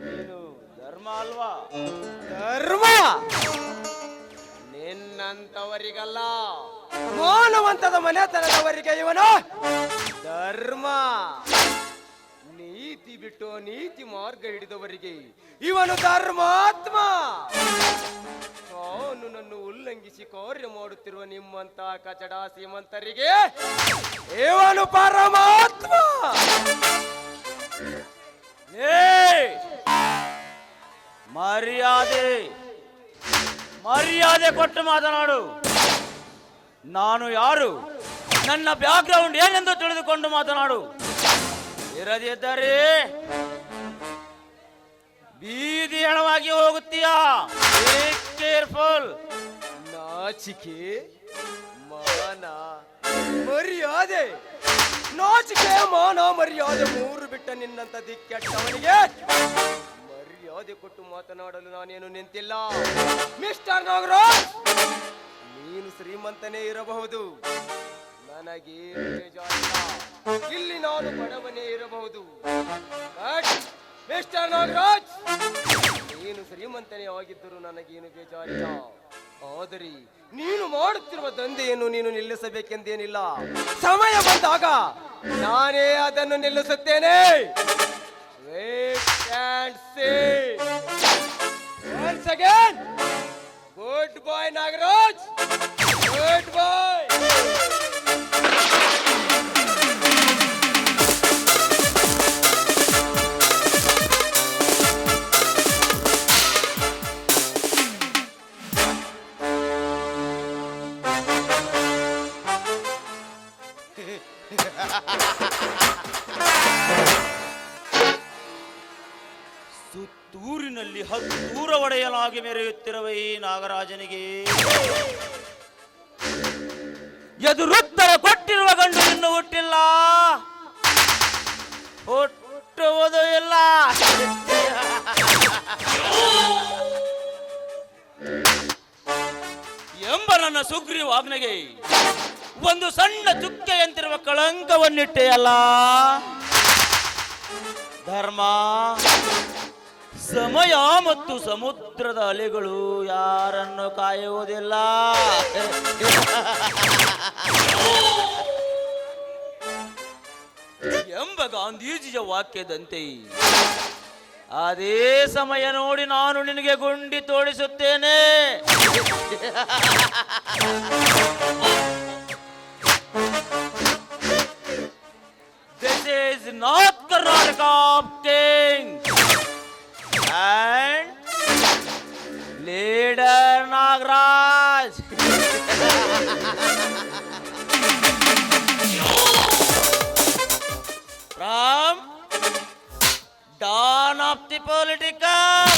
ನೀನು ಧರ್ಮ ಅಲ್ವಾ? ಧರ್ಮ ನಿನ್ನಂತವರಿಗಲ್ಲ, ಮಾನವಂತದ ಮನೆತನದವರಿಗೆ ಇವನು ಧರ್ಮ. ನೀತಿ ಬಿಟ್ಟು ನೀತಿ ಮಾರ್ಗ ಹಿಡಿದವರಿಗೆ ಇವನು ಧರ್ಮಾತ್ಮ. ಕಾನೂನನ್ನು ಉಲ್ಲಂಘಿಸಿ ಕಾರ್ಯ ಮಾಡುತ್ತಿರುವ ನಿಮ್ಮಂತ ಕಚಡ ಶ್ರೀಮಂತರಿಗೆ ಇವನು ಪರಮಾತ್ಮ. ಮರ್ಯಾದೆ ಮರ್ಯಾದೆ ಕೊಟ್ಟು ಮಾತನಾಡು. ನಾನು ಯಾರು, ನನ್ನ ಬ್ಯಾಕ್ಗ್ರೌಂಡ್ ಏನೆಂದು ತಿಳಿದುಕೊಂಡು ಮಾತನಾಡು. ಇರದಿದ್ದರೆ ಬೀದಿ ಹೆಣವಾಗಿ ಹೋಗುತ್ತೀಯಾ. ಕೇರ್ಫುಲ್. ನಾಚಿಕೆ, ಮಾನ, ಮರ್ಯಾದೆ. ನಾಚಿಕೆ, ಮಾನ, ಮರ್ಯಾದೆ ಮೂರು ಬಿಟ್ಟ ನಿನ್ನಂತ ದಿಕ್ಕೆಟ್ಟವನಿಗೆ ಮರ್ಯಾದೆ ಕೊಟ್ಟು ಮಾತನಾಡಲು ನಾನೇನು ನಿಂತಿಲ್ಲ. ಮಿಸ್ಟರ್ ನಾಗರಾಜ್, ನೀನು ಶ್ರೀಮಂತನೇ ಇರಬಹುದು, ನನಗೇನು ಬೇಜಾರಿಲ್ಲ. ಇಲ್ಲಿ ನಾನು ಬಡವನೇ ಇರಬಹುದು. ಮಿಸ್ಟರ್ ನಾಗರಾಜ್, ನೀನು ಶ್ರೀಮಂತನೇ ಆಗಿದ್ದರೂ ನನಗೇನು ಬೇಜಾರಿಲ್ಲ. ಆದರೆ ನೀನು ಮಾಡುತ್ತಿರುವ ದಂಧೆಯನ್ನು ನೀನು ನಿಲ್ಲಿಸಬೇಕೆಂದೇನಿಲ್ಲ. ಸಮಯ ಬಂದಾಗ ನಾನೇ ಅದನ್ನು ನಿಲ್ಲಿಸುತ್ತೇನೆ. Wait and see. Once again, goodbye Nagaraj. Goodbye. ಸುತ್ತೂರಿನಲ್ಲಿ ಹತ್ತೂರ ಒಡೆಯಲಾಗಿ ಮೆರೆಯುತ್ತಿರುವ ಈ ನಾಗರಾಜನಿಗೆ ಎದುರುತ್ತರ ಕೊಟ್ಟಿರುವ ಗಂಡು ಇನ್ನು ಹುಟ್ಟಿಲ್ಲ, ಹುಟ್ಟುವುದು ಇಲ್ಲ. ಎಂಬ ನನ್ನ ಸುಗ್ರೀವಾಜ್ಞೆಗೆ ಒಂದು ಸಣ್ಣ ಚುಕ್ಕೆಯಂತಿರುವ ಕಳಂಕವನ್ನಿಟ್ಟೆಯಲ್ಲ. ಧರ್ಮ, ಸಮಯ ಮತ್ತು ಸಮುದ್ರದ ಅಲೆಗಳು ಯಾರನ್ನು ಕಾಯುವುದಿಲ್ಲ. ಎಂಬ ಗಾಂಧೀಜಿಯ ವಾಕ್ಯದಂತೆ ಅದೇ ಸಮಯ ನೋಡಿ ನಾನು ನಿನಗೆ ಗುಂಡಿ ತೋಡಿಸುತ್ತೇನೆ. This is North Karnataka King and leader Nagaraj. From Dawn of the Political